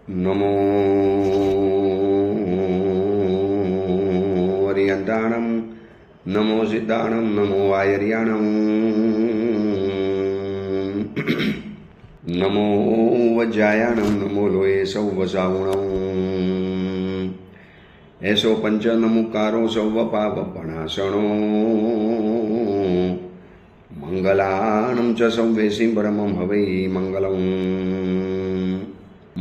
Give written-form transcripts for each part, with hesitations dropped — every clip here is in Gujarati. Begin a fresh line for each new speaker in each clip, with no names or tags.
નમો વરિયંતાણમ નમો સિદ્ધાણમ નમો વાયર્યાણમ નમો વજ્જાયાણમ નમો લોએ સૌ વસાવણમ એસો પંચ નમુકારો સૌ પાપપણાસણો મંગલાણમ ચ સંવેશી પરમં હવૈ મંગલમ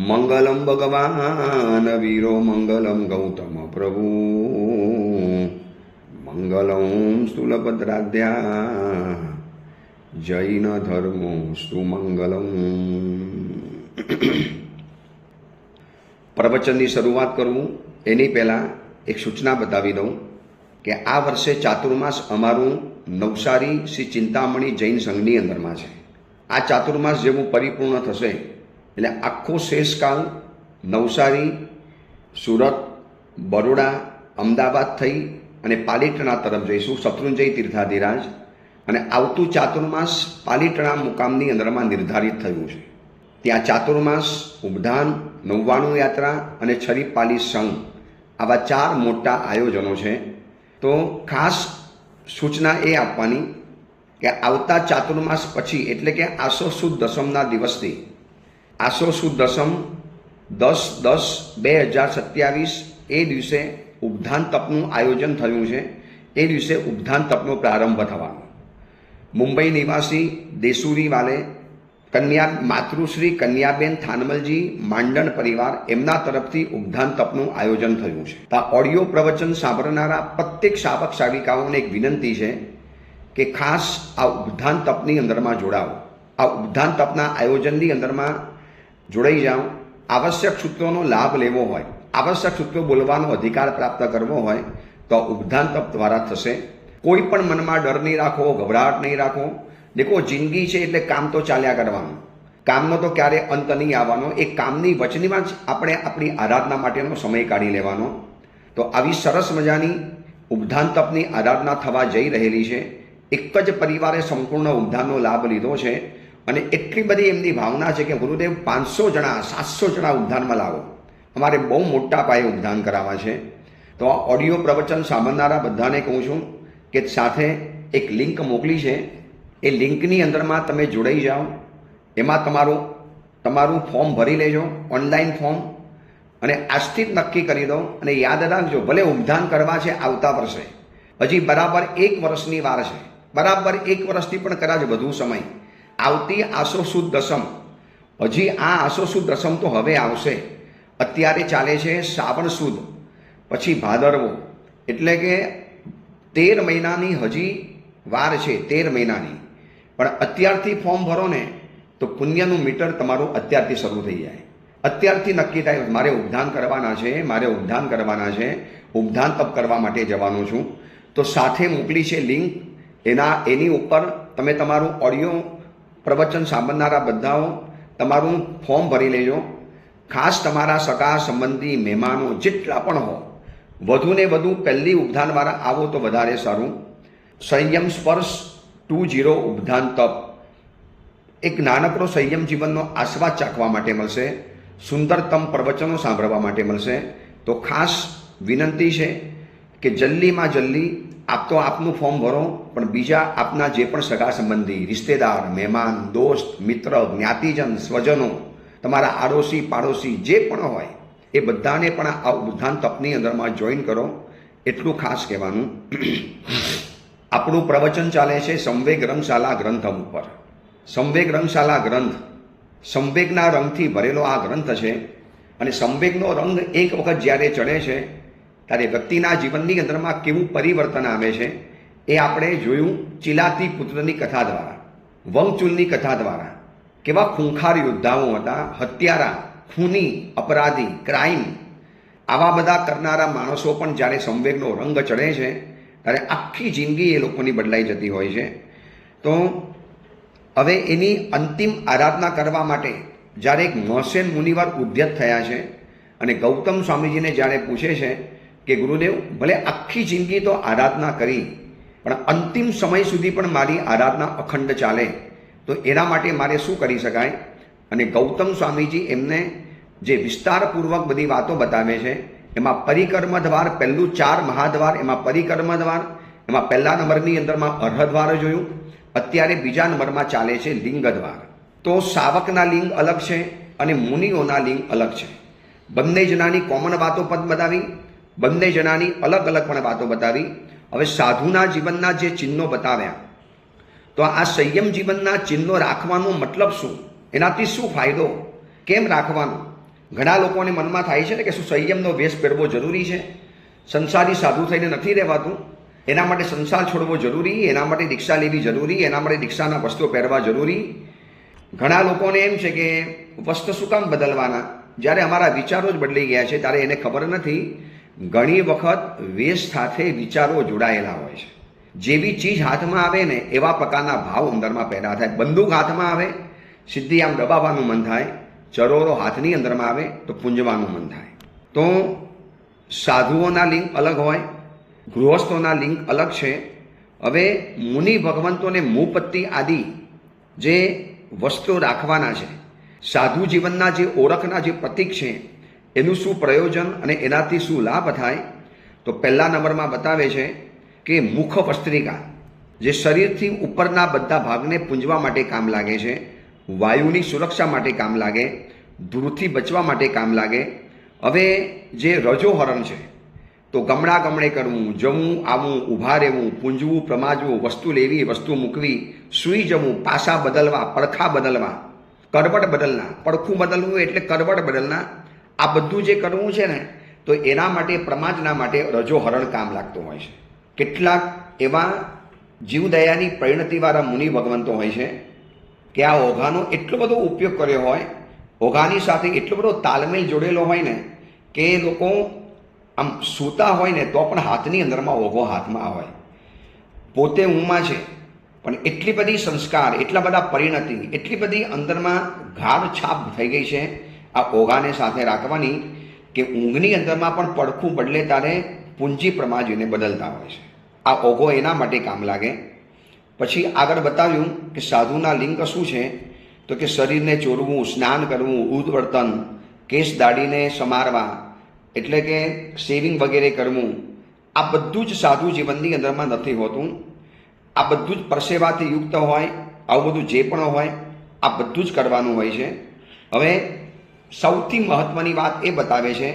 મંગલમ ભગવાન વીરો મંગલમ ગૌતમ પ્રભુ મંગલમ સ્થૂલભદ્રાધ્યા જૈન ધર્મો સ્તુ મંગલમ. પ્રવચનની શરૂઆત કરવું એની પહેલાં એક સૂચના બતાવી દઉં કે આ વર્ષે ચાતુર્માસ અમારું નવસારી શ્રી ચિંતામણી જૈન સંઘની અંદરમાં છે. આ ચાતુર્માસ જેવું પરિપૂર્ણ થશે એટલે આખો શેષકાળ નવસારી, સુરત, બરોડા, અમદાવાદ થઈ અને પાલીટણા તરફ જઈશું, શત્રુંજય તીર્થાધિરાજ. અને આવતું ચાતુર્માસ પાલીટણા મુકામની અંદરમાં નિર્ધારિત થયું છે. ત્યાં ચાતુર્માસ, ઉબધાન, 99 યાત્રા અને છરીપાલી સંઘ આવા 4 મોટા આયોજનો છે. તો ખાસ સૂચના એ આપવાની કે આવતા ચાતુર્માસ પછી એટલે કે આસો સુદ દસમના દિવસથી આસો સુદ દસમ 10/10/2027 એ દિવસે ઉબધાન તપનું આયોજન થયું છે. એ દિવસે ઉબધાન તપનો પ્રારંભ થવાનો. મુંબઈ નિવાસી દેસુરી વાલે કન્યા માતૃશ્રી કન્યાબેન થાનમલજી માંડણ પરિવાર એમના તરફથી ઉબધાન તપનું આયોજન થયું છે. આ ઓડિયો પ્રવચન સાંભળનારા પ્રત્યેક શાવક શાવિકાઓને એક વિનંતી છે કે ખાસ આ ઉબધાન તપની અંદરમાં જોડાઓ. આ ઉબધાન તપના આયોજનની અંદરમાં જોડાઈ જાઓ. આવશ્યક સૂત્રોનો લાભ લેવો હોય, આવશ્યક સૂત્રો બોલવાનો અધિકાર પ્રાપ્ત કરવો હોય તો ઉબધાન તપ દ્વારા થશે. કોઈ પણ મનમાં ડર નહીં રાખો, ગભરાટ નહીં રાખો. દેખો, જિંદગી છે એટલે કામ તો ચાલ્યા કરવાનું. કામનો તો ક્યારે અંત નહીં આવવાનો. એ કામની વચનીમાં જ આપણે આપણી આરાધના માટેનો સમય કાઢી લેવાનો. તો આવી સરસ મજાની ઉબધાન તપની આરાધના થવા જઈ રહેલી છે. એક જ પરિવારે સંપૂર્ણ ઉબધાનનો લાભ લીધો છે અને એટલી બધી એમની ભાવના છે કે ગુરુદેવ 500 જણા 700 જણા ઉબધાનમાં લાવો. અમારે બહુ મોટા પાયે ઉબધાન કરાવવા છે. તો આ ઓડિયો પ્રવચન સાંભળનારા બધાને કહું છું કે સાથે એક લિંક મોકલી છે. એ લિંકની અંદરમાં તમે જોડાઈ જાઓ. એમાં તમારું ફોર્મ ભરી લેજો, ઓનલાઈન ફોર્મ, અને આજથી જ નક્કી કરી દો. અને યાદ રાખજો, ભલે ઉબધાન કરવા છે આવતા વર્ષે, હજી બરાબર 1 વર્ષની વાર છે. બરાબર 1 વર્ષથી પણ કદાચ વધુ સમય. આવતી આસો સુદ દસમ, હજી આ આસો સુદ દસમ તો હવે આવશે. અત્યારે ચાલે છે શ્રાવણ સુદ, પછી ભાદરવો, એટલે કે 13 મહિનાની હજી વાર છે. 13 મહિનાની. પણ અત્યારથી ફોર્મ ભરો ને તો પુણ્યનું મીટર તમારું અત્યારથી શરૂ થઈ જાય. અત્યારથી નક્કી થાય મારે ઉબધાન કરવાના છે, મારે ઉબધાન કરવાના છે, ઉબધાન તપ કરવા માટે જવાનું છું. તો સાથે મોકલી છે લિંક. એની ઉપર તમે તમારું ઓડિયો પ્રવચન સાંભળનારા બધાઓ તમારું ફોર્મ ભરી લેજો. ખાસ તમારા સગા સંબંધી મહેમાનો જેટલા પણ હો, વધુને વધુ પહેલી ઉબધાનવાળા આવો તો વધારે સારું. સંયમ સ્પર્શ 20 ઉબધાન તપ, એક નાનકડો સંયમ જીવનનો આસ્વાદ ચાખવા માટે મળશે. સુંદરતમ પ્રવચનો સાંભળવા માટે મળશે. તો ખાસ વિનંતી છે કે જલ્દીમાં જલ્દી આપ તો આપનું ફોર્મ ભરો, પણ બીજા આપના જે પણ સગા સંબંધી, રિશ્તેદાર, મહેમાન, દોસ્ત, મિત્ર, જ્ઞાતિજન, સ્વજનો, તમારા આડોશી પાડોશી જે પણ હોય એ બધાને પણ આ ઉબધાન તપની અંદરમાં જોઈન કરો. એટલું ખાસ કહેવાનું. આપણું પ્રવચન ચાલે છે સંવેગ રંગશાલા ગ્રંથ ઉપર. સંવેગ રંગશાલા ગ્રંથ, સંવેગના રંગથી ભરેલો આ ગ્રંથ છે. અને સંવેગનો રંગ એક વખત જ્યારે ચડે છે ત્યારે વ્યક્તિના જીવનની અંદરમાં કેવું પરિવર્તન આવે છે એ આપણે જોયું ચિલાતી પુત્રની કથા દ્વારા, વંગચુલની કથા દ્વારા. કેવા ખૂંખાર યોદ્ધાઓ હતા, હત્યારા, ખૂની, અપરાધી, ક્રાઇમ, આવા બધા કરનારા માણસો પણ જ્યારે સંવેગનો રંગ ચડે છે ત્યારે આખી જિંદગી એ લોકોની બદલાઈ જતી હોય છે. તો હવે એની અંતિમ આરાધના કરવા માટે જ્યારે એક મહસેન મુનિવાર ઉદ્યત થયા છે અને ગૌતમ સ્વામીજીને જ્યારે પૂછે છે કે ગુરુદેવ, ભલે આખી જિંદગી તો આરાધના કરી, પણ અંતિમ સમય સુધી પણ મારી આરાધના અખંડ ચાલે, તો એના માટે મારે શું કરી શકાય? અને ગૌતમ સ્વામીજી એમને જે વિસ્તારપૂર્વક બધી વાતો બતાવે છે. એમાં પરિકર્મ દ્વાર પહેલું 4 મહાદ્વાર, એમાં પરિકર્મ દ્વાર, એમાં પહેલા નંબરની અંદરમાં અર્હદ્વાર જોયું. અત્યારે બીજા નંબરમાં ચાલે છે લિંગ દ્વાર. તો શાવકના લિંગ અલગ છે અને મુનિઓના લિંગ અલગ છે. બંને જણાની કોમન વાતો પણ બતાવી, બંને જણાની અલગ અલગ પણ વાતો બતાવી. હવે સાધુના જીવનના જે ચિહ્નો બતાવ્યા, તો આ સંયમ જીવનના ચિહ્નો રાખવાનો મતલબ શું, એનાથી શું ફાયદો, કેમ રાખવાનું? ઘણા લોકોને મનમાં થાય છે ને કે શું સંયમનો વેશ પહેરવો જરૂરી છે? સંસારી સાધુ થઈને નથી રહેવાતું? એના માટે સંસાર છોડવો જરૂરી? એના માટે દીક્ષા લેવી જરૂરી? એના માટે દીક્ષાના વસ્ત્રો પહેરવા જરૂરી? ઘણા લોકોને એમ છે કે વસ્ત્ર શું કામ બદલવાના, જ્યારે અમારા વિચારો જ બદલાઈ ગયા છે ત્યારે એને ખબર નથી. ઘણી વખત વેશ સાથે વિચારો જોડાયેલા હોય છે. જેવી ચીજ હાથમાં આવે ને એવા પ્રકારના ભાવ અંદરમાં પેદા થાય. બંદૂક હાથમાં આવે સીધી આમ દબાવવાનું મન થાય, ચરોરો હાથની અંદરમાં આવે તો પૂંજવાનું મન થાય. તો સાધુઓના લિંગ અલગ હોય, ગૃહસ્થોના લિંગ અલગ છે. હવે મુનિ ભગવંતોને મુપત્તિ આદિ જે વસ્ત્રો રાખવાના છે, સાધુ જીવનના જે ઓળખના જે પ્રતીક છે, એનું શું પ્રયોજન અને એનાથી શું લાભ થાય? તો પહેલા નંબરમાં બતાવે છે કે મુખ વસ્ત્રિકા, જે શરીરથી ઉપરના બધા ભાગને પૂંજવા માટે કામ લાગે છે, વાયુની સુરક્ષા માટે કામ લાગે, ધૂળથી બચવા માટે કામ લાગે. હવે જે રજોહરણ છે, તો ગમણા ગમણે કરવું, જવું આવવું, ઊભા રહેવું, પૂંજવું, પ્રમાજવું, વસ્તુ લેવી, વસ્તુ મૂકવી, સૂઈ જવું, પાસા બદલવા, પડખા બદલવા, કરવટ બદલના. પડખું બદલવું એટલે કરવટ બદલના. આ બધું જે કરવું છે ને, તો એના માટે પ્રમાજના માટે રજોહરણ કામ લાગતું હોય છે. કેટલાક એવા જીવદયાની પરિણતિવાળા મુનિ ભગવંતો હોય છે કે આ ઓઘાનો એટલો બધો ઉપયોગ કર્યો હોય, ઓઘાની સાથે એટલો બધો તાલમેલ જોડેલો હોય ને કે લોકો આમ સૂતા હોય ને તો પણ હાથની અંદરમાં ઓઘો હાથમાં હોય. પોતે ઊંઘમાં છે પણ એટલી બધી સંસ્કાર, એટલા બધા પરિણતિ, એટલી બધી અંદરમાં ગાઢ છાપ થઈ ગઈ છે આ ઓઘાને સાથે રાખવાની કે ઊંઘની અંદરમાં પણ પડખું બદલે તારે પૂંજી પ્રમાજીને બદલતા હોય છે. આ ઓઘો એના માટે કામ લાગે. પછી આગળ બતાવ્યું કે સાધુના લિંગ શું છે, તો કે શરીરને ચોરવું, સ્નાન કરવું, ઉદવર્તન, કેસ દાઢીને સમારવા, એટલે કે શેવિંગ વગેરે કરવું, આ બધું જ સાધુ જીવનની અંદરમાં નથી હોતું. આ બધું જ પરસેવાથી યુક્ત હોય. આવું બધું જે પણ હોય આ બધું જ કરવાનું હોય છે. હવે સૌથી મહત્વની વાત એ બતાવે છે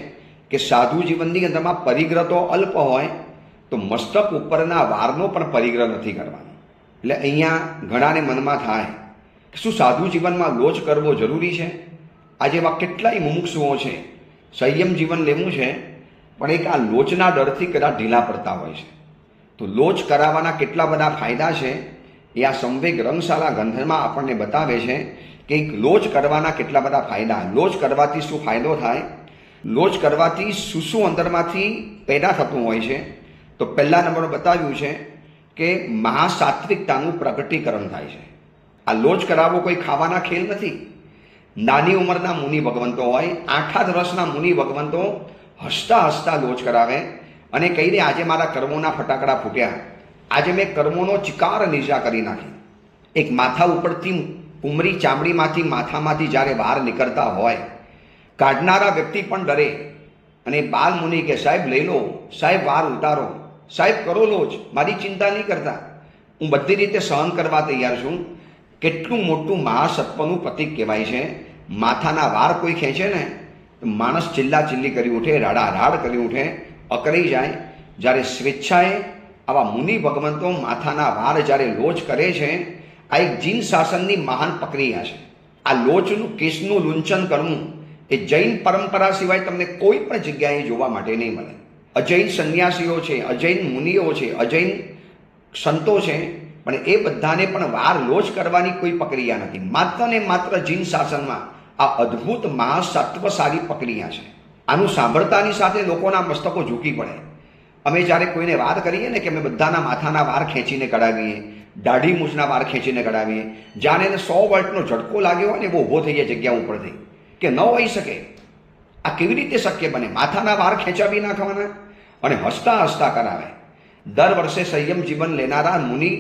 કે સાધુ જીવનની અંદરમાં પરિગ્રહ તો અલ્પ હોય, તો મસ્તક ઉપરના વારનો પણ પરિગ્રહ નથી કરવાનો. એટલે અહીંયા ઘણાને મનમાં થાય કે શું સાધુ જીવનમાં લોચ કરવો જરૂરી છે? આજે એવા કેટલાય મુમુક્ષુઓ છે, સંયમ જીવન લેવું છે પણ એક આ લોચના ડરથી કદાચ ઢીલા પડતા હોય છે. તો લોચ કરાવવાના કેટલા બધા ફાયદા છે એ આ સંવેગ રંગશાલા ગ્રંથમાં આપણને બતાવે છે કે લોચ કરવાના કેટલા બધા ફાયદા. લોચ કરવાથી શું ફાયદો થાય, લોચ કરવાથી શું શું અંદરમાંથી પેદા થતું હોય છે. તો પહેલા નંબર બતાવ્યું છે કે મહાસાત્વિકતાનું પ્રગટીકરણ થાય છે. આ લોચ કરાવવો કોઈ ખાવાના ખેલ નથી. નાની ઉંમરના મુનિ ભગવંતો હોય, 8 વર્ષના મુનિ ભગવંતો હસતા હસતા લોચ કરાવે અને કહી દે આજે મારા કર્મોના ફટાકડા ફૂટ્યા, આજે મેં કર્મોનો ચિકાર નિજા કરી નાખી. એક માથા ઉપરથી ઉમરી ચામડીમાંથી માથામાંથી જ્યારે બહાર નીકળતા હોય, કાઢનારા વ્યક્તિ પણ ડરે અને બાલ મુનિ કે સાહેબ લઈ લો, સાહેબ વાર ઉતારો, સાહેબ કરો લો જ, મારી ચિંતા નહીં કરતા, હું બધી રીતે સહન કરવા તૈયાર છું. કેટલું મોટું મહાસત્વનું પ્રતીક કહેવાય છે. માથાના વાર કોઈ ખેંચે ને તો માણસ ચિલ્લા ચિલ્લી કરી ઉઠે, રાડારાડ કરી ઉઠે, અકળાઈ જાય. જ્યારે સ્વેચ્છાએ આવા મુનિ ભગવંતો માથાના વાર જ્યારે લોચ કરે છે, આ એક જીન શાસનની મહાન પ્રક્રિયા છે. આ લોચનું કેસનું લૂંચન કરવું એ જૈન પરંપરા સિવાય તમને કોઈ પણ જગ્યાએ જોવા માટે નહીં મળે. અજૈન સંન્યાસીઓ છે, અજૈન મુનિઓ છે, અજૈન સંતો છે, પણ એ બધાને પણ વાર લોચ કરવાની કોઈ પ્રક્રિયા નથી. માત્ર ને માત્ર જીન શાસનમાં આ અદ્ભુત મહાસત્વશાળી પ્રક્રિયા છે. આનું સાંભળતાની સાથે લોકોના મસ્તકો ઝૂકી પડે. અમે જ્યારે કોઈને વાત કરીએ ને કે અમે બધાના માથાના વાર ખેંચીને કઢાવીએ, દાઢી મૂછના વાર ખેંચીને કઢાવીએ, જાણે એને 100 વોલ્ટનો ઝટકો લાગ્યો હોય ને એવો ઊભો થઈ જાય જગ્યા ઉપરથી કે ન હોઈ શકે, આ કેવી રીતે શક્ય બને? માથાના વાર ખેંચાવી નાખવાના અને હસતા હસતા કરાવે. દર વર્ષે સંયમ જીવન લેનારા મુનિ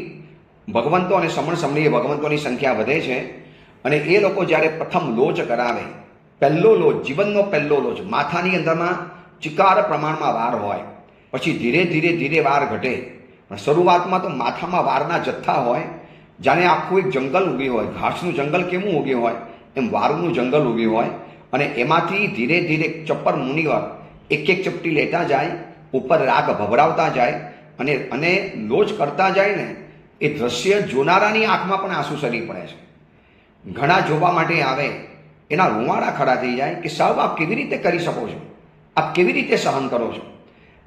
ભગવંતો અને સમણ સમણીય ભગવંતોની સંખ્યા વધે છે અને એ લોકો જ્યારે પ્રથમ લોચ કરાવે પહેલો લોચ, જીવનનો પહેલો લોચ, માથાની અંદરમાં ચિકાર પ્રમાણમાં વાર હોય, પછી ધીરે ધીરે ધીરે વાર ઘટે. પણ શરૂઆતમાં તો માથામાં વારના જથ્થા હોય, જાણે આખું એક જંગલ ઊભી હોય, ઘાસનું જંગલ કેવું ઊભી હોય એમ વારનું જંગલ ઊભી હોય. અને એમાંથી ધીરે ધીરે ચપ્પર મુનિવર એક એક ચપટી લેતા જાય, ઉપર રાગ ભભરાવતા જાય અને લોચ કરતા જાય ને એ દ્રશ્ય જોનારાની આંખમાં પણ આંસુ સરી પડે છે. ઘણા જોવા માટે આવે, એના રૂવાડા ખડા થઈ જાય કે સાહેબ આપ કેવી રીતે કરી શકો છો, આપ કેવી રીતે સહન કરો છો.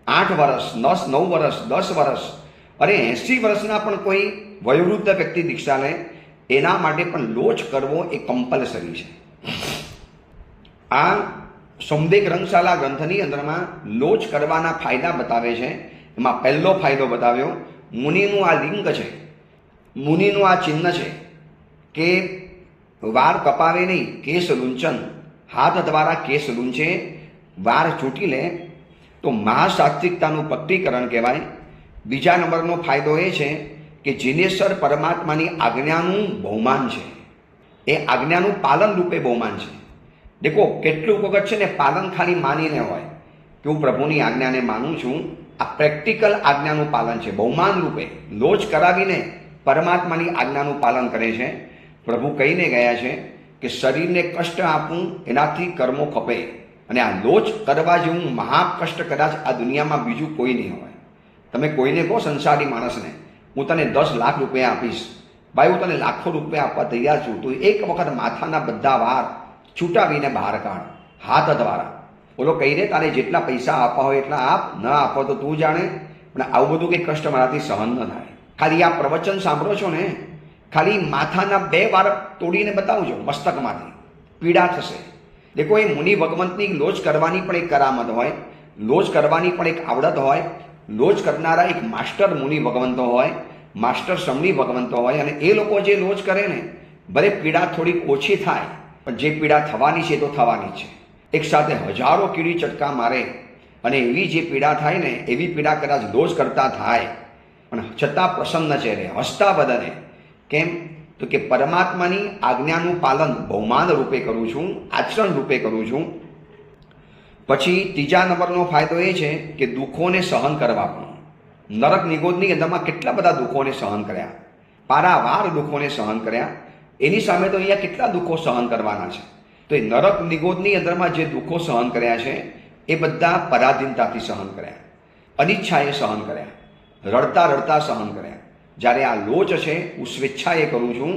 8 વર્ષ, 9 વર્ષ, 10 વર્ષ, અરે 80 વર્ષના પણ કોઈ વયોવૃદ્ધ વ્યક્તિ દીક્ષા લે, એના માટે પણ લોચ કરવો એ કમ્પલસરી છે. આ સોમદેવ રંગશાલા ગ્રંથની અંદરમાં લોચ કરવાના ફાયદા બતાવે છે. એમાં પહેલો ફાયદો બતાવ્યો, મુનિનું આ લિંગ છે, મુનિનું આ ચિહ્ન છે કે વાર કપાવે નહીં, કેસ લૂંચન, હાથ દ્વારા કેસ લૂંચે, વાર ચૂંટી લે તો મહાસાત્વિકતાનું પક્કીકરણ કહેવાય. બીજા નંબરનો ફાયદો એ છે કે જીનેશ્વર પરમાત્માની આજ્ઞાનું બહુમાન છે, એ આજ્ઞાનું પાલન રૂપે બહુમાન છે. દેખો કેટલું વખત છે ને પાલન ખાલી માનીને હોય કે હું પ્રભુની આજ્ઞાને માનું છું, આ પ્રેક્ટિકલ આજ્ઞાનું પાલન છે. બહુમાન રૂપે લોચ કરાવીને પરમાત્માની આજ્ઞાનું પાલન કરે છે. પ્રભુ કહીને ગયા છે કે શરીરને કષ્ટ આપવું એનાથી કર્મો ખપે, અને આ લોચ કરવા જેવું મહાકષ્ટ કદાચ આ દુનિયામાં બીજું કોઈ નહીં હોય. તમે કોઈને કહો સંસારી માણસને હું તને 10 લાખ રૂપિયા આપીશ, ભાઈ હું તને લાખો રૂપિયા આપવા તૈયાર છું, તો એક વખત માથાના બધા વાર છૂટાવીને બહાર કાઢ હાથ દ્વારા. બોલો કહી દે તારે જેટલા પૈસા આપવા હોય એટલા આપ, ન આપો તો તું જાણે, પણ આવું બધું કંઈ કષ્ટ મારાથી સહન ન થાય. ખાલી આ પ્રવચન સાંભળો છો ને, ખાલી માથાના 2 વાર તોડીને બતાવજો, મસ્તકમાંથી પીડા થશે. દેખો એ મુનિ ભગવંતની લોચ કરવાની પણ એક કરામત હોય, લોચ કરવાની પણ એક આવડત હોય. લોચ કરનારા એક માસ્ટર મુનિ ભગવંતો હોય, માસ્ટર સમણી ભગવંતો હોય, અને એ લોકો જે લોચ કરે ને ભલે પીડા થોડીક ઓછી થાય, પણ જે પીડા થવાની છે તો થવાની છે. એક સાથે હજારો કીડી ચટકા મારે અને એવી જે પીડા થાય ને એવી પીડા કદાચ લોચ કરતા થાય, પણ છતાં પ્રસન્ન ચહેરે, હસતા બદને. કેમ તો કે પરમાત્માની આજ્ઞાનું પાલન બહુમાન રૂપે કરું છું, આચરણ રૂપે કરું છું. પછી ત્રીજા નંબરનો ફાયદો એ છે કે દુઃખોને સહન કરવા. પણ નરક નિગોદની અંદરમાં કેટલા બધા દુઃખોને સહન કર્યા, પારાવાર દુઃખોને સહન કર્યા. એની સામે તો અહીંયા કેટલા દુઃખો સહન કરવાના છે. તો એ નરક નિગોદની અંદરમાં જે દુઃખો સહન કર્યા છે એ બધા પરાધીનતાથી સહન કર્યા, અનિચ્છાએ સહન કર્યા, રડતા રડતા સહન કર્યા. જ્યારે આ લોચ છે હું સ્વેચ્છાએ કરું છું,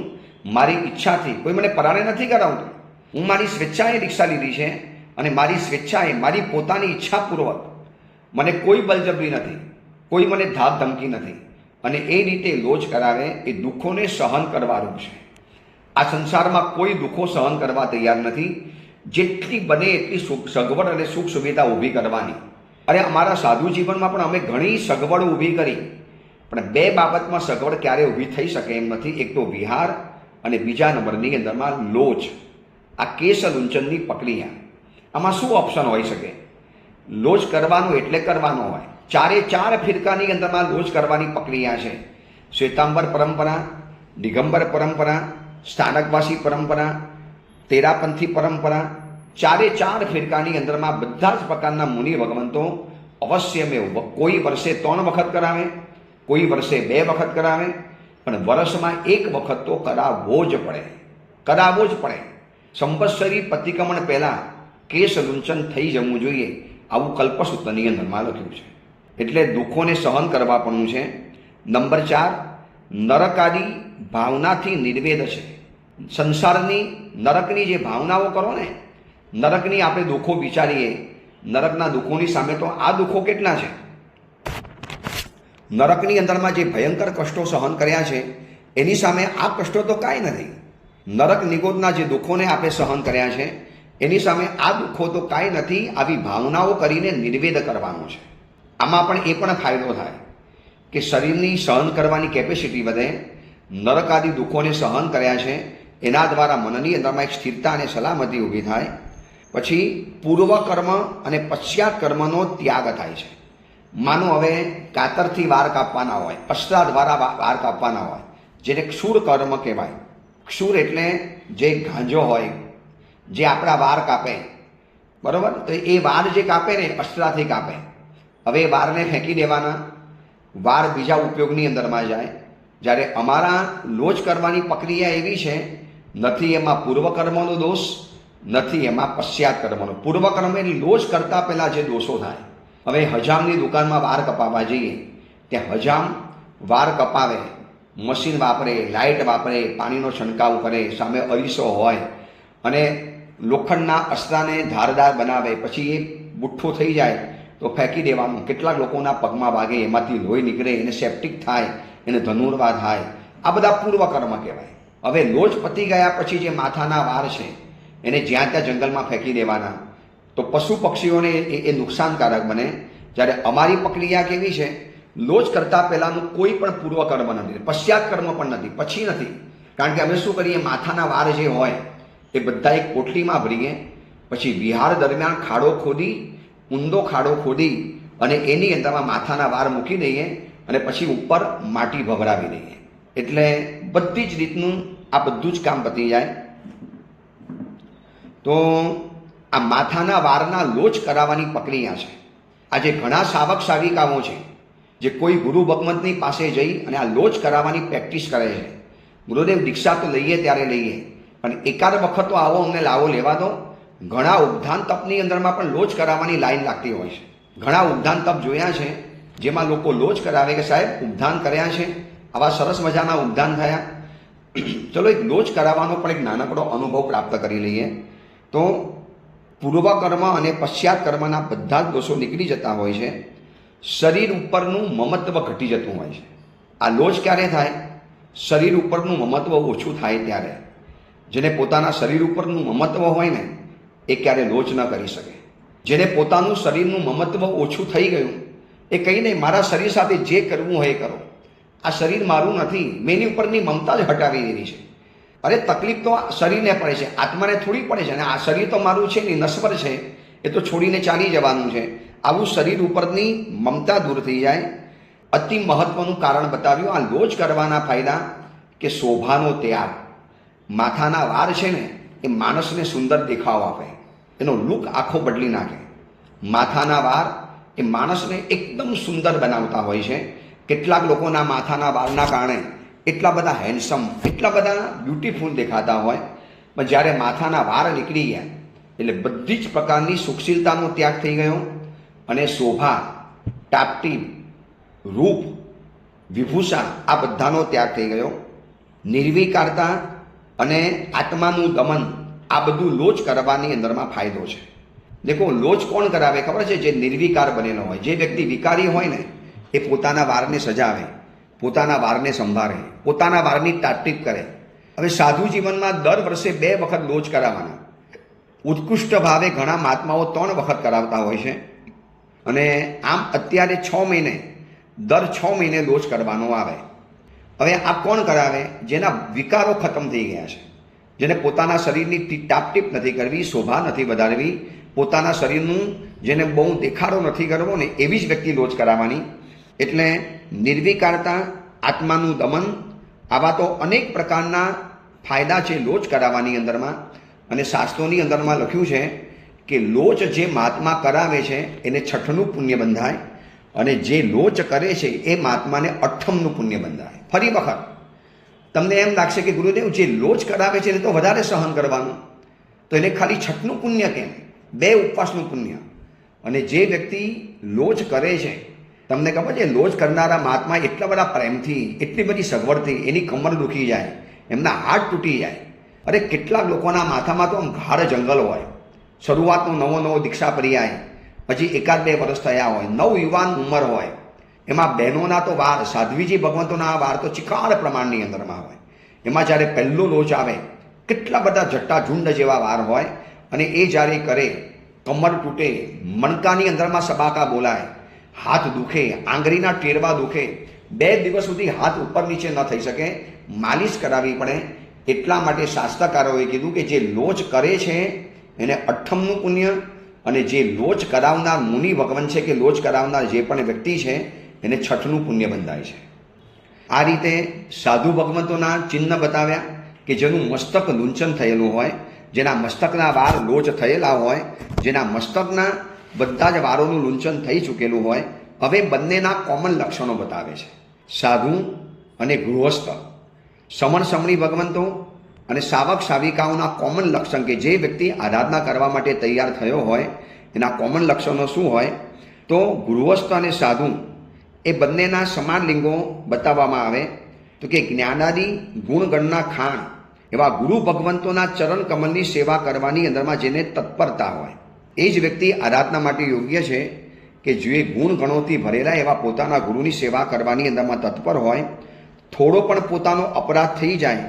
મારી ઈચ્છાથી, કોઈ મને પરાણે નથી કરાવતું, હું મારી સ્વેચ્છાએ દીક્ષા લીધી છે અને મારી સ્વેચ્છાએ, મારી પોતાની ઈચ્છાપૂર્વક, મને કોઈ બળજબરી નથી, કોઈ મને ધાક ધમકી નથી, અને એ રીતે લોચ કરાવે એ દુઃખોને સહન કરવાનું છે. આ સંસારમાં કોઈ દુઃખો સહન કરવા તૈયાર નથી. જેટલી બને એટલી સગવડ અને સુખ સુવિધા ઊભી કરવાની. અરે અમારા સાધુ જીવનમાં પણ અમે ઘણી સગવડ ઊભી કરી, પણ 2 બાબતમાં સગવડ ક્યારે ઊભી થઈ શકે એમ નથી. એક તો વિહાર અને બીજા નંબરની અંદરમાં લોચ, આ કેસ લૂંચનની પ્રક્રિયા. આમાં શું ઓપ્શન હોઈ શકે? લોચ કરવાનું એટલે કરવાનો હોય. 4 ફિરકાની અંદરમાં લોચ કરવાની પ્રક્રિયા છે. શ્વેતાંબર પરંપરા, દિગંબર પરંપરા, સ્થાનકવાસી પરંપરા, તેરાપંથી પરંપરા, 4 ફિરકાની અંદરમાં બધા જ પ્રકારના મુનિ ભગવંતો અવશ્ય કોઈ વર્ષે 3 વખત કરાવે, કોઈ વર્ષે 2 વખત કરાવે, પણ વર્ષમાં 1 વખત તો કરાવવો જ પડે, કરાવવો જ પડે. સંવત્સરી પ્રતિક્રમણ પહેલા કેસ લૂંચન થઈ જવું જોઈએ, આવું કલ્પસૂત્રની અંદરમાં લખ્યું છે. એટલે દુઃખોને સહન કરવા પણ છે. નંબર 4, નરકાદી ભાવનાથી નિર્વેદ છે. સંસારની નરકની જે ભાવનાઓ કરો ને, નરકની આપણે દુઃખો વિચારીએ, નરકના દુઃખોની સામે તો આ દુઃખો કેટલા છે. નરકની અંદરમાં જે ભયંકર કષ્ટો સહન કર્યા છે એની સામે આ કષ્ટો તો કાંઈ નથી. નરક નિગોદના જે દુઃખોને આપણે સહન કર્યા છે એની સામે આ દુઃખો તો કાંઈ નથી. આવી ભાવનાઓ કરીને નિર્વેદ કરવાનો છે. આમાં પણ એ પણ ફાયદો થાય કે શરીરની સહન કરવાની કેપેસિટી વધે. નરક આદિ દુઃખોને સહન કર્યા છે એના દ્વારા મનની અંદરમાં એક સ્થિરતા અને સલામતી ઊભી થાય. પછી પૂર્વ કર્મ અને પશ્ચાત કર્મનો ત્યાગ થાય છે. માનો હવે કાતરથી વાર કાપવાના હોય, અસ્ત્ર દ્વારા વાર કાપવાના હોય, જેને ક્ષુર કર્મ કહેવાય. ક્ષુર એટલે જે ગાંજો હોય, જે આપણા વાળ કાપે, બરોબર, તો એ વાળ જે કાપે ને અસ્ત્રાથી કાપે. હવે એ વાળને ફેંકી દેવાના, વાળ બીજા ઉપયોગની અંદરમાં જાય. જ્યારે અમારા લોચ કરવાની પ્રક્રિયા એવી છે, નથી એમાં પૂર્વકર્મનો દોષ, નથી એમાં પશ્ચાત કર્મનો. પૂર્વકર્મ એટલે લોચ કરતા પહેલા જે દોષો થાય. હવે હજામની દુકાનમાં વાળ કપાવવા જઈએ, ત્યાં હજામ વાળ કપાવે, મશીન વાપરે, લાઇટ વાપરે, પાણીનો છંટકાવ કરે, સામે અરીસો હોય અને લોખંડના અસ્ત્રાને ધારદાર બનાવે, પછી એ બુઠ્ઠો થઈ જાય તો ફેંકી દેવાનું. કેટલાક લોકોના પગમાં વાગે, એમાંથી લોહી નીકળે, એને સેપ્ટિક થાય, એને ધનુર્વા થાય. આ બધા પૂર્વકર્મ કહેવાય. હવે લોચ પતી ગયા પછી જે માથાના વાળ છે એને જ્યાં ત્યાં જંગલમાં ફેંકી દેવાના, તો પશુ પક્ષીઓને એ નુકસાનકારક બને. જ્યારે અમારી પ્રક્રિયા કેવી છે, લોચ કરતાં પહેલાંનું કોઈ પણ પૂર્વકર્મ નથી, પશ્ચાત કર્મ પણ નથી, પછી નથી. કારણ કે અમે શું કરીએ, માથાના વાળ જે હોય એ બધા એક પોટલીમાં ભરીએ, પછી વિહાર દરમિયાન ખાડો ખોદી, ઊંડો ખાડો ખોદી અને એની અંદરમાં માથાના વાળ મૂકી દઈએ અને પછી ઉપર માટી ભભરાવી દઈએ. એટલે બધી જ રીતનું આ બધું જ કામ પતી જાય. તો આ માથાના વાળના લોચ કરાવવાની પ્રક્રિયા છે. આજે ઘણા સાવક સાવિકાઓ છે જે કોઈ ગુરુ ભગવંતની પાસે જઈ અને આ લોચ કરાવવાની પ્રેક્ટિસ કરે છે. ગુરુદેવ દીક્ષા તો લઈએ ત્યારે લઈએ, પણ એકાદ વખત તો આવો અમને લાવો લેવા દો. ઘણા ઉપધાન તપની અંદરમાં પણ લોચ કરાવવાની લાઈન લાગતી હોય છે. ઘણા ઉપધાન તપ જોયા છે જેમાં લોકો લોચ કરાવે કે સાહેબ ઉપધાન કર્યા છે, આવા સરસ મજાના ઉપધાન થયા. ચલો એક લોચ કરાવવાનો પણ એક નાનકડો અનુભવ પ્રાપ્ત કરી લઈએ. તો પૂર્વકર્મ અને પશ્ચાત કર્મના બધા જ દોષો નીકળી જતા હોય છે. શરીર ઉપરનું મમત્વ ઘટી જતું હોય છે. આ લોચ ક્યારે થાય? શરીર ઉપરનું મમત્વ ઓછું થાય ત્યારે. જેને પોતાના શરીર ઉપરનું મમત્વ હોય ને એ ક્યારે લોચ ન કરી શકે. જેને પોતાનું શરીરનું મમત્વ ઓછું થઈ ગયું, એ કંઈ નહીં, મારા શરીર સાથે જે કરવું હોય એ કરો, આ શરીર મારું નથી, મેં એની ઉપરની મમતા જ હટાવી દીધી છે. અરે તકલીફ તો શરીરને પડે છે, આત્માને થોડી પડે છે. અને આ શરીર તો મારું છે ને, નશ્વર છે, એ તો છોડીને ચાલી જવાનું છે. આવું શરીર ઉપરની મમતા દૂર થઈ જાય. અતિ મહત્વનું કારણ બતાવ્યું આ લોચ કરવાના ફાયદા, કે શોભાનો ત્યાગ. માથાના વાળ છે ને એ માણસને સુંદર દેખાવ આપે, એનો લુક આખો બદલી નાખે. માથાના વાળ એ માણસને એકદમ સુંદર બનાવતા હોય છે. કેટલાક લોકોના માથાના વાળના કારણે એટલા બધા હેન્ડસમ, એટલા બધા બ્યુટીફુલ દેખાતા હોય, પણ જ્યારે માથાના વાળ નીકળી ગયા એટલે બધી જ પ્રકારની સુખશીલતાનો ત્યાગ થઈ ગયો અને શોભા, ટાપટીપ, રૂપ, વિભૂષા આ બધાનો ત્યાગ થઈ ગયો. નિર્વિકારતા અને આત્માનું દમન આ બધું લોચ કરવાની અંદરમાં ફાયદો છે. દેખો લોચ કોણ કરાવે ખબર છે? જે નિર્વિકાર બનેલો હોય. જે વ્યક્તિ વિકારી હોય ને એ પોતાના વાળને સજાવે, પોતાના વાળને સંભાળે, પોતાના વાળની ટાપટીપ કરે. હવે સાધુ જીવનમાં દર વર્ષે 2 વખત લોચ કરાવવાના. ઉત્કૃષ્ટ ભાવે ઘણા મહાત્માઓ 3 વખત કરાવતા હોય છે. અને આમ અત્યારે 6 મહિને, દર 6 મહિને લોચ કરવાનો આવે. હવે આ કોણ કરાવે? જેના વિકારો ખતમ થઈ ગયા છે, જેને પોતાના શરીરની ટાપટીપ નથી કરવી, શોભા નથી વધારવી, પોતાના શરીરનું જેને બહુ દેખાડો નથી કરવો ને એવી જ વ્યક્તિ લોચ કરાવવાની. એટલે નિર્વિકારતા, આત્માનું દમન, આવા તો અનેક પ્રકારના ફાયદા છે લોચ કરાવવાની અંદરમાં. અને શાસ્ત્રોની અંદરમાં લખ્યું છે કે લોચ જે મહાત્મા કરાવે છે એને 6નું પુણ્ય બંધાય, અને જે લોચ કરે છે એ મહાત્માને 8મનું પુણ્ય બંધાય. ફરી વખત તમને એમ લાગશે કે ગુરુદેવ જે લોચ કરાવે છે એને તો વધારે સહન કરવાનું, તો એને ખાલી 6નું પુણ્ય કેમ? 2 ઉપવાસનું પુણ્ય. અને જે વ્યક્તિ લોચ કરે છે, તમને ખબર છે લોચ કરનારા મહાત્મા એટલા બધા પ્રેમથી, એટલી બધી સગવડથી એની કમર દુખી જાય, એમના હાથ તૂટી જાય. અરે કેટલાક લોકોના માથામાં તો આમ ગાઢ જંગલ હોય. શરૂઆતનો નવો દીક્ષા પર્યાય, પછી 1-2 વર્ષ થયા હોય, નવયુવાન ઉંમર હોય, એમાં બહેનોના તો વાર, સાધ્વીજી ભગવંતોના વાર તો ચિકાળ પ્રમાણની અંદરમાં હોય. એમાં જ્યારે પહેલો લોચ આવે કેટલા બધા જટ્ટા ઝુંડ જેવા વાર હોય, અને એ જ્યારે કરે કમર તૂટે, મણકાની અંદરમાં સબાકા બોલાય, હાથ દુખે, આંગળીના ટેરવા દુખે, 2 દિવસ સુધી હાથ ઉપર નીચે ન થઈ શકે, માલિશ કરાવવી પડે. એટલા માટે શાસ્ત્રકારોએ કીધું કે જે લોચ કરે છે એને 8મનું પુણ્ય, અને જે લોચ કરાવનાર મુનિ ભગવાન છે કે લોચ કરાવનાર જે પણ વ્યક્તિ છે એને 6નું પુણ્ય બંધાય છે. આ રીતે સાધુ ભગવંતોના ચિહ્ન બતાવ્યા કે જેનું મસ્તક લૂંછન થયેલું હોય, જેના મસ્તકના વાળ લોચ થયેલા હોય, જેના મસ્તકના બધા જ વારોનું લૂંચન થઈ ચૂકેલું હોય, હવે બંનેના કોમન લક્ષણો બતાવે છે. સાધુ અને ગૃહસ્થ, સમણ સમણી ભગવંતો અને સાવક સાવિકાઓના કોમન લક્ષણ, કે જે વ્યક્તિ આરાધના કરવા માટે તૈયાર થયો હોય એના કોમન લક્ષણો શું હોય? તો ગૃહસ્થ અને સાધુ એ બંનેના સમાન લિંગો બતાવવામાં આવે. તો કે જ્ઞાનાદિ ગુણગણના ખાણ એવા ગુરુ ભગવંતોના ચરણ કમલની સેવા કરવાની અંદરમાં જેને તત્પરતા હોય, એ જ વ્યક્તિ આરાધના માટે યોગ્ય છે. કે જે ગુણ ગણોથી ભરેલા એવા પોતાના ગુરુની સેવા કરવાની અંદરમાં તત્પર હોય, થોડો પણ પોતાનો અપરાધ થઈ જાય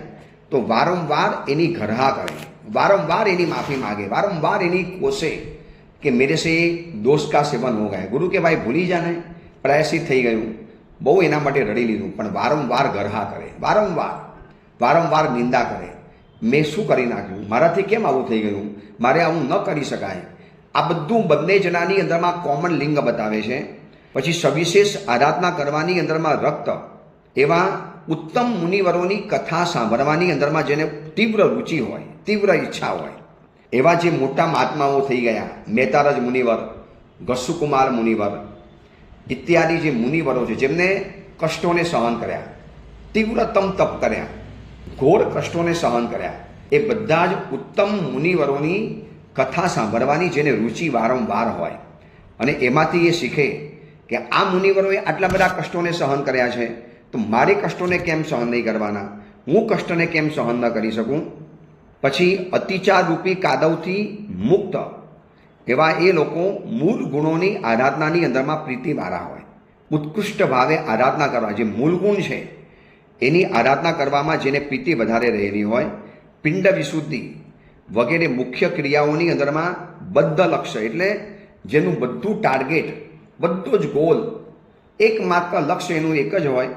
તો વારંવાર એની ઘરહા કરે, વારંવાર એની માફી માગે, વારંવાર એની કોસે કે મેરે સે દોષ કા સેવન હો ગયા. ગુરુ કે ભાઈ ભૂલી જાને, પ્રાયશ્ચિત થઈ ગયું, બહુ એના માટે રડી લીધું, પણ વારંવાર ઘરહા કરે, વારંવાર નિંદા કરે. મેં શું કરી નાખ્યું? મારાથી કેમ આવું થઈ ગયું? મારે આવું ન કરી શકાય. આ બધું બંને જણાની અંદરમાં કોમન લિંગ બતાવે છે. પછી સવિશેષ આરાધના કરવાની અંદરમાં રક્ત એવા ઉત્તમ મુનિવરોની કથા સાંભળવાની અંદરમાં જેને તીવ્ર રુચિ હોય, તીવ્ર ઈચ્છા હોય, એવા જે મોટા મહાત્માઓ થઈ ગયા, મેતારજ મુનિવર, ગસ્સુકુમાર મુનિવર ઇત્યાદિ જે મુનિવરો છે, જેમને કષ્ટોને સહન કર્યા, તીવ્રતમ તપ કર્યા, ઘોર કષ્ટોને સહન કર્યા, એ બધા જ ઉત્તમ મુનિવરોની કથા સાંભળવાની જેને રુચિ વારંવાર હોય, અને એમાંથી એ શીખે કે આ મુનિવરોએ આટલા બધા કષ્ટોને સહન કર્યા છે, તો મારે કષ્ટોને કેમ સહન નહીં કરવાના? હું કષ્ટને કેમ સહન ન કરી શકું? પછી અતિચાર રૂપી કાદવથી મુક્ત એવા એ લોકો મૂળ ગુણોની આરાધનાની અંદરમાં પ્રીતિવાળા હોય, ઉત્કૃષ્ટ ભાવે આરાધના કરવા, જે મૂળ ગુણ છે એની આરાધના કરવામાં જેને પ્રીતિ વધારે રહેલી હોય, પિંડ વિશુદ્ધિ વગેરે મુખ્ય ક્રિયાઓની અંદરમાં બદ્ધ લક્ષ્ય, એટલે જેનું બધું ટાર્ગેટ, બધું જ ગોલ, એકમાત્ર લક્ષ્ય એનું એક જ હોય,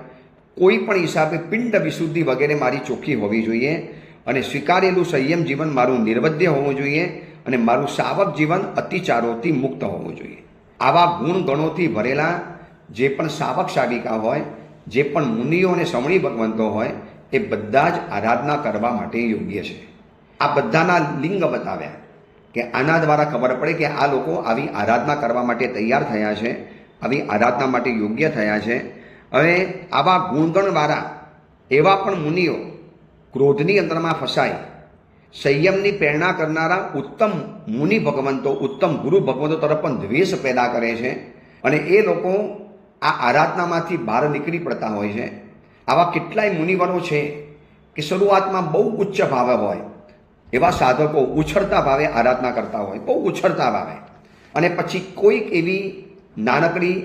કોઈ પણ હિસાબે પિંડ વિશુદ્ધિ વગેરે મારી ચોખ્ખી હોવી જોઈએ, અને સ્વીકારેલું સંયમ જીવન મારું નિર્વધ્ય હોવું જોઈએ, અને મારું સાવક જીવન અતિચારોથી મુક્ત હોવું જોઈએ. આવા ગુણ ગણોથી ભરેલા જે પણ સાવક સાવિકા હોય, જે પણ મુનિઓ અને સમણી ભગવંતો હોય, એ બધા જ આરાધના કરવા માટે યોગ્ય છે. આ બધાના લિંગ બતાવ્યા કે આના દ્વારા ખબર પડે કે આ લોકો આવી આરાધના કરવા માટે તૈયાર થયા છે, આવી આરાધના માટે યોગ્ય થયા છે. હવે આવા ગુણગણવાળા એવા પણ મુનિઓ ક્રોધની અંદરમાં ફસાય, સંયમની પ્રેરણા કરનારા ઉત્તમ મુનિ ભગવંતો, ઉત્તમ ગુરુ ભગવંતો તરફ પણ દ્વેષ પેદા કરે છે, અને એ લોકો આ આરાધનામાંથી બહાર નીકળી પડતા હોય છે. આવા કેટલાય મુનિવરો છે કે શરૂઆતમાં બહુ ઉચ્ચ ભાવે હોય, એવા સાધકો ઉછળતા ભાવે આરાધના કરતા હોય, બહુ ઉછળતા ભાવે, અને પછી કોઈક એવી નાનકડી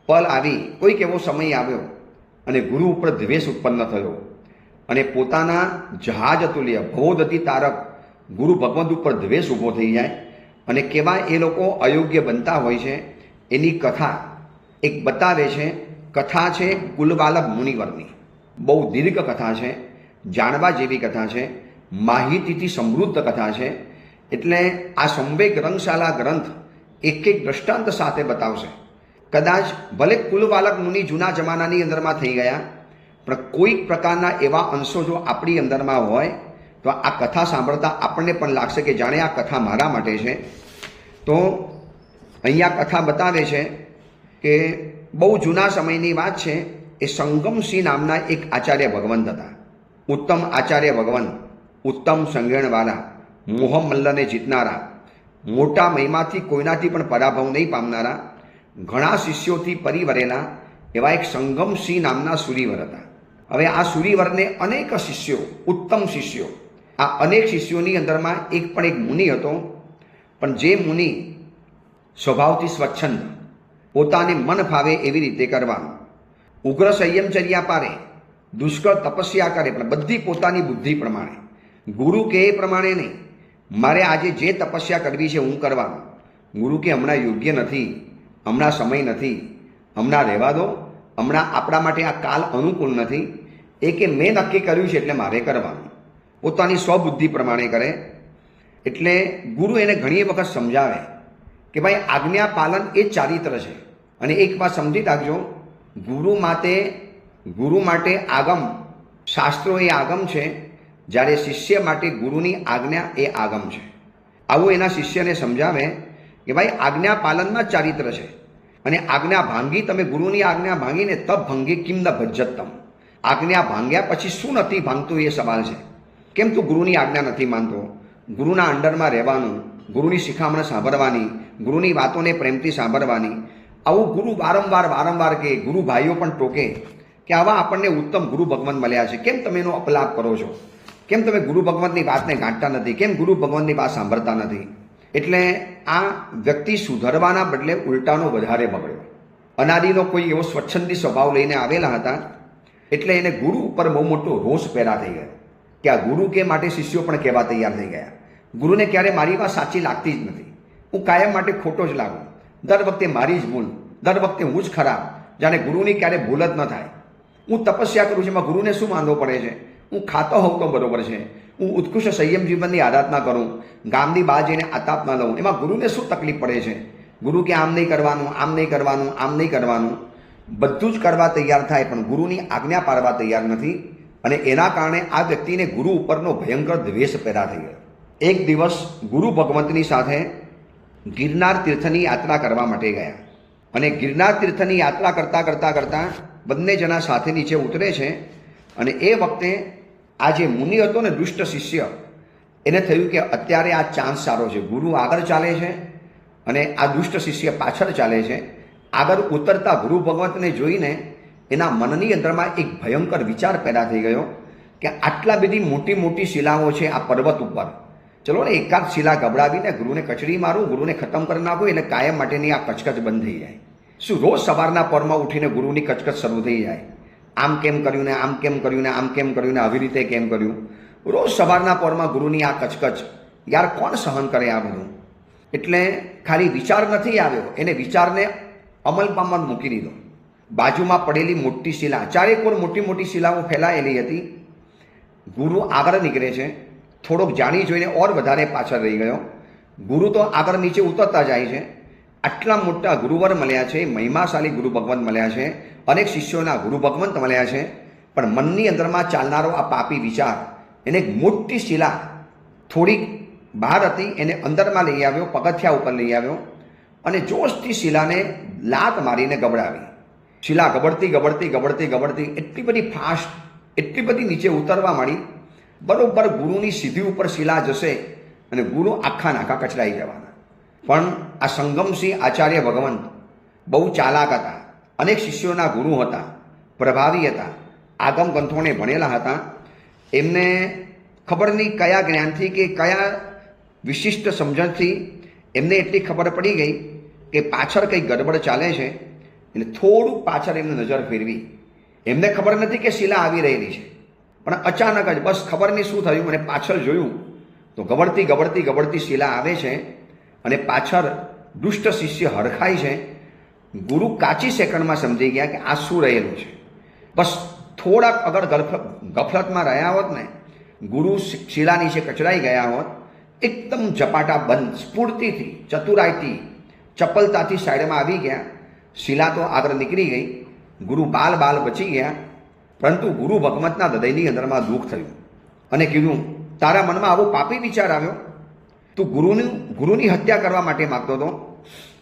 પલ આવી, કોઈક એવો સમય આવ્યો અને ગુરુ ઉપર દ્વેષ ઉત્પન્ન થયો, અને પોતાના જહાજ તુલ્ય ભવોદતી તારક ગુરુ ભગવંત ઉપર દ્વેષ ઊભો થઈ જાય, અને કેવા એ લોકો અયોગ્ય બનતા હોય છે એની કથા એક બતાવે છે. કથા છે કુલબાલક મુનિવરની, બહુ દીર્ઘ કથા છે, જાણવા જેવી કથા છે, માહિતીથી સમૃદ્ધ કથા છે. એટલે આ સંવેગ રંગશાલા ગ્રંથ એક એક દ્રષ્ટાંત સાથે બતાવશે. કદાચ ભલે કુલબાલક મુનિ જૂના જમાનાની અંદરમાં થઈ ગયા, પણ કોઈક પ્રકારના એવા અંશો જો આપણી અંદરમાં હોય તો આ કથા સાંભળતા આપણને પણ લાગશે કે જાણે આ કથા મારા માટે છે. તો અહીંયા કથા બતાવે છે કે બહુ જૂના સમયની વાત છે. એ સંગમસિંહ નામના એક આચાર્ય ભગવંત હતા, ઉત્તમ આચાર્ય ભગવંત, ઉત્તમ સંગેણવાળા, મોહમલ્લને જીતનારા, મોટા મહિમાથી કોઈનાથી પણ પરાભવ નહીં પામનારા, ઘણા શિષ્યોથી પરિવરેલા એવા એક સંગમસિંહ નામના સુરીવર હતા. હવે આ સુરીવરને અનેક શિષ્યો, ઉત્તમ શિષ્યો, આ અનેક શિષ્યોની અંદરમાં એક પણ એક મુનિ હતો, પણ જે મુનિ સ્વભાવથી સ્વચ્છંદ, પોતાને મન ફાવે એવી રીતે કરવાનું, ઉગ્ર સંયમચર્યા પારે, દુષ્કર તપસ્યા કરે, પણ બધી પોતાની બુદ્ધિ પ્રમાણે, ગુરુ કે એ પ્રમાણે નહીં. મારે આજે જે તપસ્યા કરવી છે હું કરવાનું, ગુરુ કે હમણાં યોગ્ય નથી, હમણાં સમય નથી, હમણાં રહેવા દો, હમણાં આપણા માટે આ કાલ અનુકૂળ નથી, એ કે મેં નક્કી કર્યું છે એટલે મારે કરવાનું, પોતાની સ્વબુદ્ધિ પ્રમાણે કરે. એટલે ગુરુ એને ઘણી વખત સમજાવે કે ભાઈ આજ્ઞા પાલન એ જ ચારિત્ર છે. અને એક વાત સમજી રાખજો, ગુરુ માટે આગમ, શાસ્ત્રો એ આગમ છે, જ્યારે શિષ્ય માટે ગુરુની આજ્ઞા એ આગમ છે. આવું એના શિષ્યને સમજાવે કે ભાઈ આજ્ઞા પાલનમાં જ ચારિત્ર છે અને આજ્ઞા ભાંગી તમે ગુરુની આજ્ઞા ભાંગીને તબ ભંગી કિમ ન ભજ્જતમ. આજ્ઞા ભાંગ્યા પછી શું નથી ભાંગતું એ સવાલ છે. કેમ તું ગુરુની આજ્ઞા નથી માનતો? ગુરુના અંડરમાં રહેવાનું, ગુરુની શિખામણ સાંભળવાની, ગુરુની વાતોને પ્રેમથી સાંભળવાની. આવું ગુરુ વારંવાર કે ગુરુ ભાઈઓ પણ ટોકે કે આવા આપણને ઉત્તમ ગુરુ ભગવાન મળ્યા છે, કેમ તમે એનો અપલાપ કરો છો? કેમ તમે ગુરુ ભગવાનની વાતને ગાંઠતા નથી? કેમ ગુરુ ભગવાનની વાત સાંભળતા નથી? એટલે આ વ્યક્તિ સુધરવાના બદલે ઉલટાનો વધારે બગડ્યો. અનાદિનો કોઈ એવો સ્વચ્છંદી સ્વભાવ લઈને આવેલા હતા એટલે એને ગુરુ ઉપર બહુ મોટો રોષ પેદા થઈ ગયો કે આ ગુરુ કે માટે શિષ્યો પણ કહેવા તૈયાર થઈ ગયા. ગુરુને ક્યારે મારી વાત સાચી લાગતી જ નથી, હું કાયમ માટે ખોટો જ લાગુ, દર વખતે મારી જ ભૂલ, દર વખતે હું જ ખરાબ, જાણે ગુરુની ક્યારે ભૂલ જ ન થાય. હું તપસ્યા કરું છું, એમાં ગુરુને શું વાંધો પડે છે? હું ખાતો હોઉં તો બરોબર છે, હું ઉત્કૃષ્ટ સંયમ જીવનની આરાધના કરું, ગામની બહાર જઈને આતાપ ન લઉં, એમાં ગુરુને શું તકલીફ પડે છે? ગુરુ કે આમ નહીં કરવાનું, આમ નહીં કરવાનું, આમ નહીં કરવાનું, બધું જ કરવા તૈયાર થાય પણ ગુરુની આજ્ઞા પાડવા તૈયાર નથી. અને એના કારણે આ વ્યક્તિને ગુરુ ઉપરનો ભયંકર દ્વેષ પેદા થઈ ગયો. એક દિવસ ગુરુ ભગવંતની સાથે ગિરનાર તીર્થની યાત્રા કરવા માટે ગયા અને ગિરનાર તીર્થની યાત્રા કરતાં બંને જણા સાથે નીચે ઉતરે છે અને એ વખતે આ જે મુનિ હતો ને દુષ્ટ શિષ્ય, એને થયું કે અત્યારે આ ચાન્સ સારો છે. ગુરુ આગળ ચાલે છે અને આ દુષ્ટ શિષ્ય પાછળ ચાલે છે. આગળ ઉતરતા ગુરુ ભગવંતને જોઈને એના મનની અંદરમાં એક ભયંકર વિચાર પેદા થઈ ગયો કે આટલા બધી મોટી મોટી શિલાઓ છે આ પર્વત ઉપર, ચલો ને એકાદ શિલા ગબડાવીને ગુરુને કચડી મારું, ગુરુને ખતમ કરી નાખું એટલે કાયમ માટેની આ કચકચ બંધ થઈ જાય. શું રોજ સવારના પરમાં ઉઠીને ગુરુની કચકચ શરૂ થઈ જાય? આમ કેમ કર્યું ને આમ કેમ કર્યું ને આમ કેમ કર્યું ને આવી રીતે કેમ કર્યું? રોજ સવારના પરમાં ગુરુની આ કચકચ, યાર કોણ સહન કરે આ બધું? એટલે ખાલી વિચાર નથી આવ્યો, એને વિચારને અમલમાં મૂકી દીધો. બાજુમાં પડેલી મોટી શિલા, ચારેકોર મોટી મોટી શિલાઓ ફેલાયેલી હતી. ગુરુ આગળ નીકળે છે, થોડોક જાણી જોઈને ઓર વધારે પાછળ રહી ગયો. ગુરુ તો આગળ નીચે ઉતરતા જાય છે. આટલા મોટા ગુરુવર મળ્યા છે, મહિમાશાળી ગુરુ ભગવંત મળ્યા છે, અનેક શિષ્યોના ગુરુ ભગવંત મળ્યા છે, પણ મનની અંદરમાં ચાલનારો આ પાપી વિચાર એને એક મોટી શિલા થોડીક બહાર હતી એને અંદરમાં લઈ આવ્યો, પગથિયા ઉપર લઈ આવ્યો અને જોશથી શિલાને લાત મારીને ગબડાવી. શિલા ગબડતી એટલી બધી ફાસ્ટ, એટલી બધી નીચે ઉતરવા માંડી. બરોબર ગુરુની સીધી ઉપર શિલા જશે અને ગુરુ આખા નાખા કચડાઈ જવાના. પણ આ સંગમસિંહ આચાર્ય ભગવંત બહુ ચાલાક હતા, અનેક શિષ્યોના ગુરુ હતા, પ્રભાવી હતા, આગમ ગ્રંથોને ભણેલા હતા. એમને ખબર નહીં કયા જ્ઞાનથી કે કયા વિશિષ્ટ સમજણથી એમને એટલી ખબર પડી ગઈ કે પાછળ કંઈ ગડબડ ચાલે છે એટલે થોડુંક પાછળ એમને નજર ફેરવી. એમને ખબર નથી કે શિલા આવી રહેલી છે, પણ અચાનક જ બસ ખબર નહીં શું થયું અને પાછળ જોયું તો ગબડતી શિલા આવે છે અને પાછળ દુષ્ટ શિષ્ય હરખાય છે. ગુરુ કાચી સેકન્ડમાં સમજી ગયા કે આ શું રહેલું છે. બસ થોડાક અગર ગફલતમાં રહ્યા હોત ને, ગુરુ શિલા નીચે કચડાઈ ગયા હોત, એકદમ ઝપાટા બંધ, સ્ફૂર્તિથી, ચતુરાઈથી, ચપલતાથી સાઈડમાં આવી ગયા. શિલા તો આગળ નીકળી ગઈ, ગુરુ બાલ બચી ગયા. પરંતુ ગુરુ ભગવંતના હૃદયની અંદરમાં દુઃખ થયું અને કીધું, તારા મનમાં આવો પાપી વિચાર આવ્યો? તું ગુરુની હત્યા કરવા માટે માગતો હતો,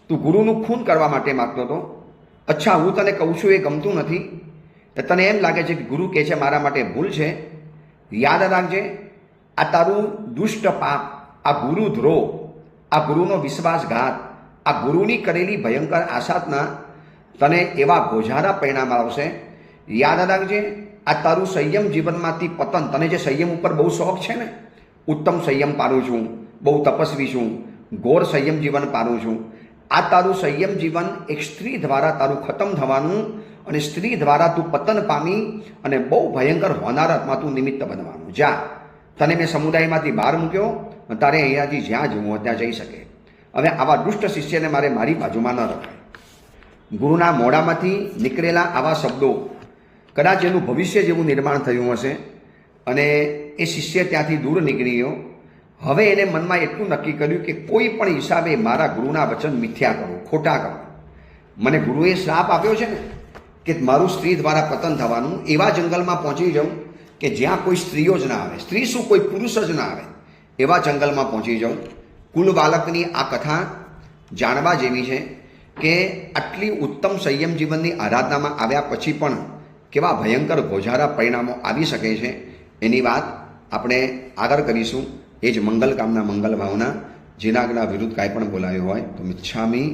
તું ગુરુનું ખૂન કરવા માટે માગતો હતો. અચ્છા, હું તને કહું છું એ ગમતું નથી, તને એમ લાગે છે કે ગુરુ કહે છે મારા માટે ભૂલ છે. યાદ રાખજે, આ તારું દુષ્ટ પાપ, આ ગુરુ દ્રોહ, આ ગુરુનો વિશ્વાસઘાત, આ ગુરુની કરેલી ભયંકર આસાધના તને એવા ગોઝારા પરિણામ આવશે. યાદ રાખજે, આ તારું સંયમ જીવનમાંથી પતન, તને જે સંયમ ઉપર બહુ શોખ છે ને, ઉત્તમ સંયમ પાડું છું, બહુ તપસ્વી છું, ઘોર સંયમ જીવન પાડું છું, આ તારું સંયમ જીવન એક સ્ત્રી દ્વારા તારું ખતમ થવાનું અને સ્ત્રી દ્વારા તું પતન પામી અને બહુ ભયંકર હોનારતમાં તું નિમિત્ત બનવાનું. જા, તને મેં સમુદાયમાંથી બહાર મૂક્યો, તારે અહીંયાથી જ્યાં જવું હોય ત્યાં જઈ શકે. હવે આવા દુષ્ટ શિષ્યને મારી બાજુમાં ન રખાય. ગુરુના મોઢામાંથી નીકળેલા આવા શબ્દો કદાચ એનું ભવિષ્ય જેવું નિર્માણ થયું હશે અને એ શિષ્ય ત્યાંથી દૂર નીકળી ગયો. હવે એને મનમાં એટલું નક્કી કર્યું કે કોઈ પણ હિસાબે મારા ગુરુના વચન મિથ્યા કરું, ખોટા કરું. મને ગુરુએ શ્રાપ આપ્યો છે ને કે મારું સ્ત્રી દ્વારા પતન થવાનું, એવા જંગલમાં પહોંચી જાઉં કે જ્યાં કોઈ સ્ત્રીઓ જ ના આવે, સ્ત્રી શું કોઈ પુરુષ જ ના આવે એવા જંગલમાં પહોંચી જાઉં. કુલ બાલકની આ કથા જાણવા જેવી છે કે આટલી ઉત્તમ સંયમ જીવનની આરાધનામાં આવ્યા પછી પણ કેવા ભયંકર ગોઝારા પરિણામો આવી શકે છે એની વાત આપણે આગળ કરીશું. એ જ મંગલ કામના મંગલ ભાવના. જીનાગના વિરુદ્ધ કાંઈ પણ બોલાયું હોય તો મિચ્છામી